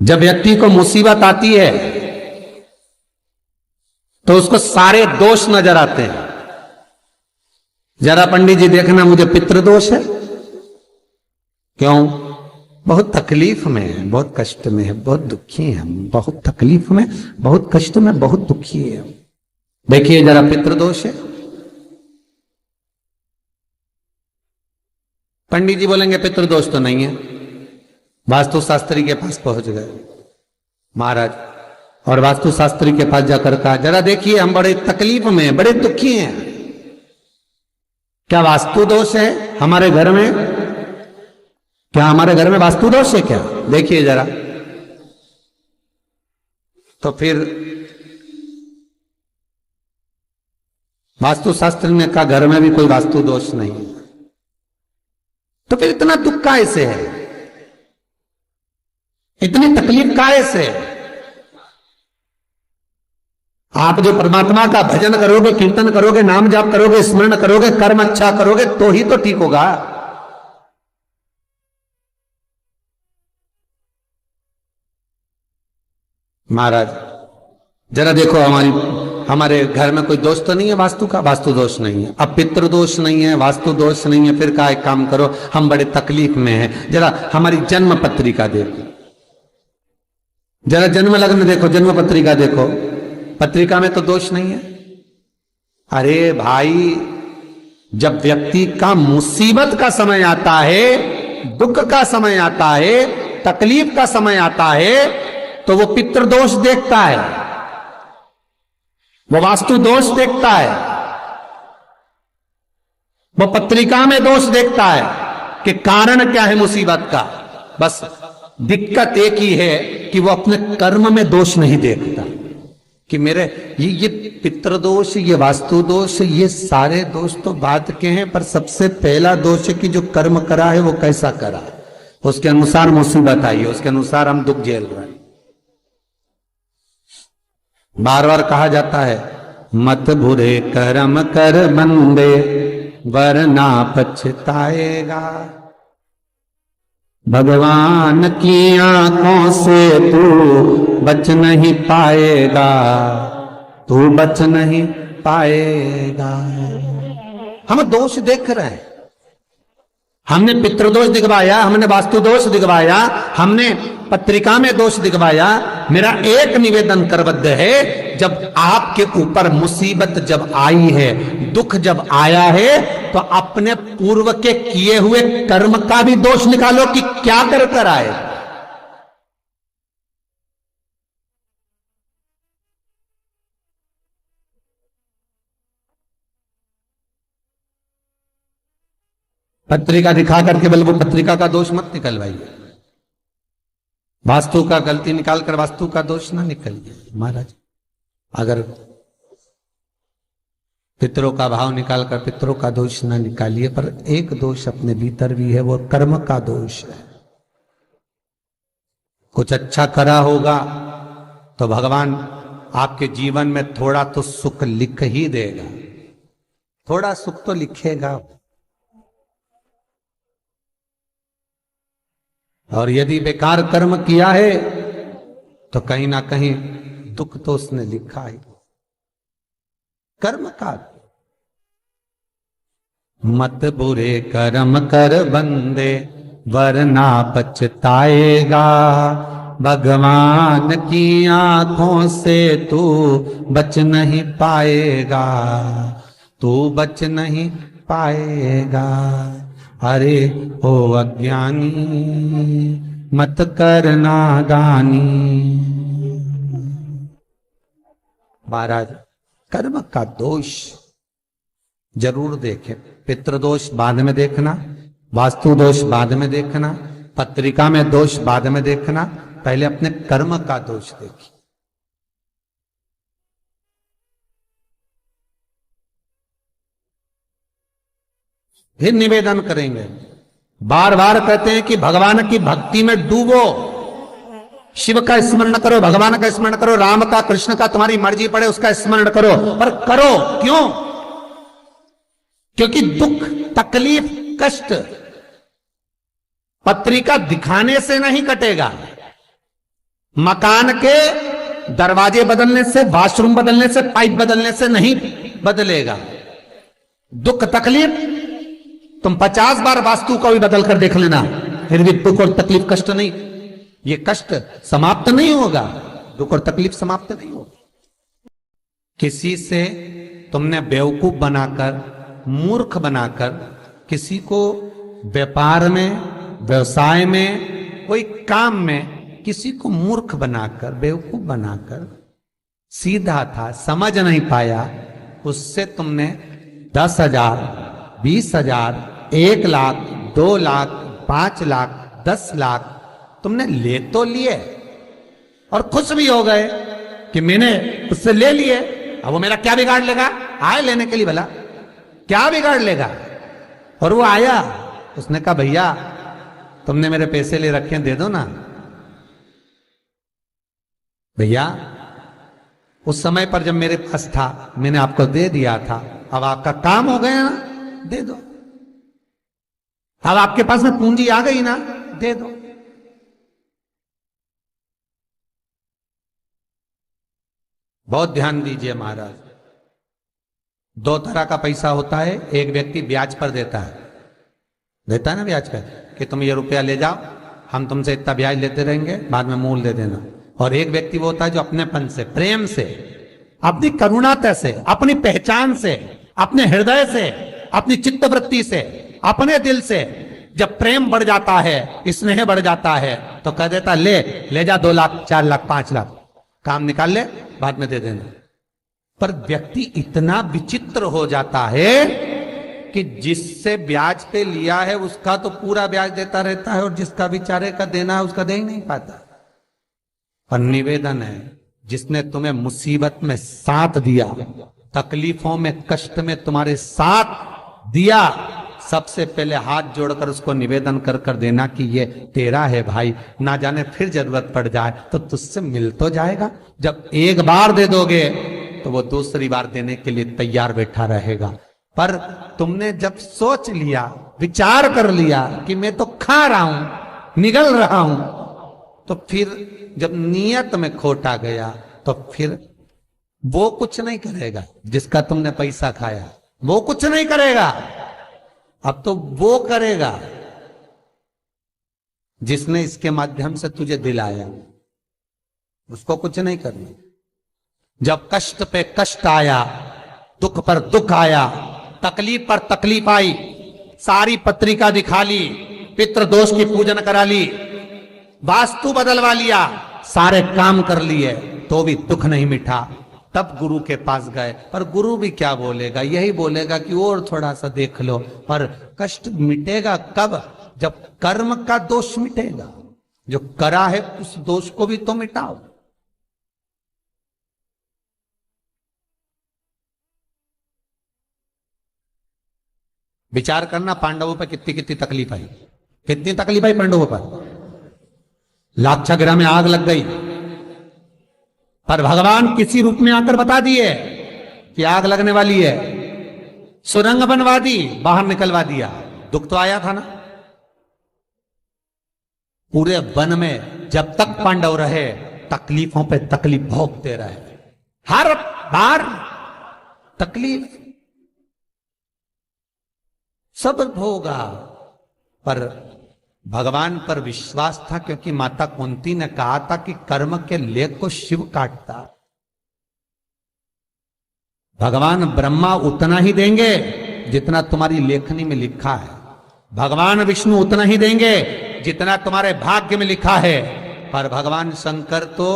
जब व्यक्ति को मुसीबत आती है तो उसको सारे दोष नजर आते हैं। जरा पंडित जी देखना, मुझे पितृदोष है। क्यों? बहुत तकलीफ में है, बहुत कष्ट में है, बहुत दुखी है, बहुत तकलीफ में, बहुत कष्ट में, बहुत दुखी है। देखिए जरा, पितृदोष है। पंडित जी बोलेंगे पितृदोष तो नहीं है। वास्तुशास्त्री के पास पहुंच गए महाराज, और वास्तुशास्त्री के पास जाकर कहा, जरा देखिए हम बड़े तकलीफ में, बड़े दुखी हैं, क्या वास्तु दोष है हमारे घर में? क्या हमारे घर में वास्तु दोष है क्या? देखिए जरा। तो फिर वास्तुशास्त्री ने कहा, घर में भी कोई वास्तु दोष नहीं है। तो फिर इतना दुख काहे से है, इतनी तकलीफ काहे से? आप जो परमात्मा का भजन करोगे, कीर्तन करोगे, नाम जाप करोगे, स्मरण करोगे, कर्म अच्छा करोगे तो ही तो ठीक होगा। महाराज जरा देखो, हमारे घर में कोई दोष तो नहीं है वास्तु का? वास्तु दोष नहीं है। अब पितृ दोष नहीं है, वास्तु दोष नहीं है, फिर का एक काम करो, हम बड़े तकलीफ में हैं, जरा हमारी जन्म पत्रिका देखो, जरा जन्म लग्न देखो, जन्म पत्रिका देखो, पत्रिका में तो दोष नहीं है। अरे भाई, जब व्यक्ति का मुसीबत का समय आता है, दुख का समय आता है, तकलीफ का समय आता है, तो वो पितृदोष देखता है, वो वास्तु दोष देखता है, वो पत्रिका में दोष देखता है कि कारण क्या है मुसीबत का। बस दिक्कत एक ही है कि वो अपने कर्म में दोष नहीं देखता कि मेरे ये पितृदोष, ये वास्तु दोष, ये सारे दोष तो बात के हैं, पर सबसे पहला दोष है कि जो कर्म करा है वो कैसा करा, उसके अनुसार मुसीबत आई है, उसके अनुसार हम दुख झेल रहे हैं। बार बार कहा जाता है, मत बुरे कर्म कर बंदे वरना पछताएगा, भगवान की आंखों से तू बच नहीं पाएगा, तू बच नहीं पाएगा। हम दोष देख रहे हैं, हमने पितृदोष दिखवाया, हमने वास्तु दोष दिखवाया, हमने पत्रिका में दोष दिखवाया। मेरा एक निवेदन करबद्ध है, जब आपके ऊपर मुसीबत जब आई है, दुख जब आया है, तो अपने पूर्व के किए हुए कर्म का भी दोष निकालो कि क्या कर कर आए। पत्रिका दिखा करके केवल वो पत्रिका का दोष मत निकलवाइए, वास्तु का गलती निकालकर वास्तु का दोष ना निकलिए। महाराज अगर पितरों का भाव निकालकर पितरों का दोष ना निकालिए, पर एक दोष अपने भीतर भी है, वो कर्म का दोष है। कुछ अच्छा करा होगा तो भगवान आपके जीवन में थोड़ा तो सुख लिख ही देगा, थोड़ा सुख तो लिखेगा। और यदि बेकार कर्म किया है तो कहीं ना कहीं दुख तो उसने लिखा है कर्म का। मत बुरे कर्म कर बंदे वरना पछताएगा, भगवान की आंखों से तू बच नहीं पाएगा, तू बच नहीं पाएगा। अरे ओ अज्ञानी मत करना दानी। महाराज कर्म का दोष जरूर देखें, पितृदोष बाद में देखना, वास्तु दोष बाद में देखना, पत्रिका में दोष बाद में देखना, पहले अपने कर्म का दोष देखिए। फिर निवेदन करेंगे, बार बार कहते हैं कि भगवान की भक्ति में डूबो, शिव का स्मरण करो, भगवान का स्मरण करो, राम का, कृष्ण का, तुम्हारी मर्जी पड़े उसका स्मरण करो, पर करो क्यों? क्योंकि दुख, तकलीफ, कष्ट पत्रिका दिखाने से नहीं कटेगा, मकान के दरवाजे बदलने से, वॉशरूम बदलने से, पाइप बदलने से नहीं बदलेगा। दुख तकलीफ तुम 50 बार वास्तु को भी बदल कर देख लेना, फिर भी दुख और तकलीफ, कष्ट नहीं, ये कष्ट समाप्त नहीं होगा, दुख और तकलीफ समाप्त नहीं होगा। किसी से तुमने बेवकूफ बनाकर, मूर्ख बनाकर, किसी को व्यापार में, व्यवसाय में, कोई काम में किसी को मूर्ख बनाकर, बेवकूफ बनाकर, सीधा था समझ नहीं पाया, उससे तुमने 10,000, 20,000, 1 लाख, 2 लाख, 5 लाख, 10 लाख तुमने ले तो लिए और खुश भी हो गए कि मैंने उससे ले लिए। अब वो मेरा क्या बिगाड़ लेगा? आए लेने के लिए, भला क्या बिगाड़ लेगा? और वो आया, उसने कहा भैया तुमने मेरे पैसे ले रखे हैं, दे दो ना। भैया उस समय पर जब मेरे पास था मैंने आपको दे दिया था, अब आपका काम हो गया ना, दे दो। अब आपके पास में पूंजी आ गई ना, दे दो। बहुत ध्यान दीजिए महाराज, 2 तरह का पैसा होता है। एक व्यक्ति ब्याज पर देता है ना ब्याज पर, कि तुम ये रुपया ले जाओ, हम तुमसे इतना ब्याज लेते रहेंगे, बाद में मूल दे देना। और एक व्यक्ति वो होता है जो अपनेपन से, प्रेम से, अपनी करुणाता से, अपनी पहचान से, अपने हृदय से, अपनी चित्तवृत्ति से, अपने दिल से जब प्रेम बढ़ जाता है, स्नेह बढ़ जाता है, तो कह देता ले जा 2 लाख, 4 लाख, 5 लाख, काम निकाल ले, बाद में दे देना। पर व्यक्ति इतना विचित्र हो जाता है कि जिससे ब्याज पे लिया है उसका तो पूरा ब्याज देता रहता है, और जिसका बेचारे का देना है उसका दे ही नहीं पाता। पर निवेदन है, जिसने तुम्हें मुसीबत में साथ दिया, तकलीफों में, कष्ट में तुम्हारे साथ दिया, सबसे पहले हाथ जोड़कर उसको निवेदन कर कर देना कि ये तेरा है भाई, ना जाने फिर जरूरत पड़ जाए तो तुझसे मिल तो जाएगा। जब एक बार दे दोगे तो वो दूसरी बार देने के लिए तैयार बैठा रहेगा। पर तुमने जब सोच लिया, विचार कर लिया कि मैं तो खा रहा हूं, निगल रहा हूं, तो फिर जब नियत में खोट आ गया तो फिर वो कुछ नहीं करेगा जिसका तुमने पैसा खाया, वो कुछ नहीं करेगा। अब तो वो करेगा जिसने इसके माध्यम से तुझे दिलाया, उसको कुछ नहीं करना। जब कष्ट पे कष्ट आया, दुख पर दुख आया, तकलीफ पर तकलीफ आई, सारी पत्रिका दिखा ली, पितृदोष की पूजन करा ली, वास्तु बदलवा लिया, सारे काम कर लिए, तो भी दुख नहीं मिटा। तब गुरु के पास गए, पर गुरु भी क्या बोलेगा? यही बोलेगा कि और थोड़ा सा देख लो। पर कष्ट मिटेगा कब? जब कर्म का दोष मिटेगा। जो करा है उस दोष को भी तो मिटाओ। विचार करना, पांडवों पर कितनी कितनी तकलीफ आई, कितनी तकलीफ आई पांडवों पर। लाक्षागृह में आग लग गई, पर भगवान किसी रूप में आकर बता दिए कि आग लगने वाली है, सुरंग बनवा दी, बाहर निकलवा दिया। दुख तो आया था ना। पूरे वन में जब तक पांडव रहे, तकलीफों पे तकलीफ भोगते रहे, हर बार तकलीफ सब भोगा, पर भगवान पर विश्वास था, क्योंकि माता कुंती ने कहा था कि कर्म के लेख को शिव काटता। भगवान ब्रह्मा उतना ही देंगे जितना तुम्हारी लेखनी में लिखा है, भगवान विष्णु उतना ही देंगे जितना तुम्हारे भाग्य में लिखा है। पर भगवान शंकर तो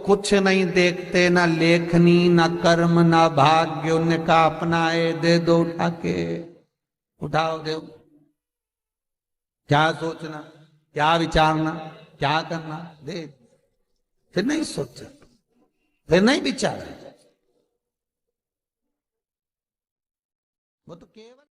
कुछ नहीं देखते, ना लेखनी, ना कर्म, ना भाग्य। उन्होंने कहा अपना दे दो, उठा के उठाओ, दो। क्या सोचना, क्या विचारना, क्या करना, दे। फिर नहीं सोचा, फिर नहीं विचारा, वो तो केवल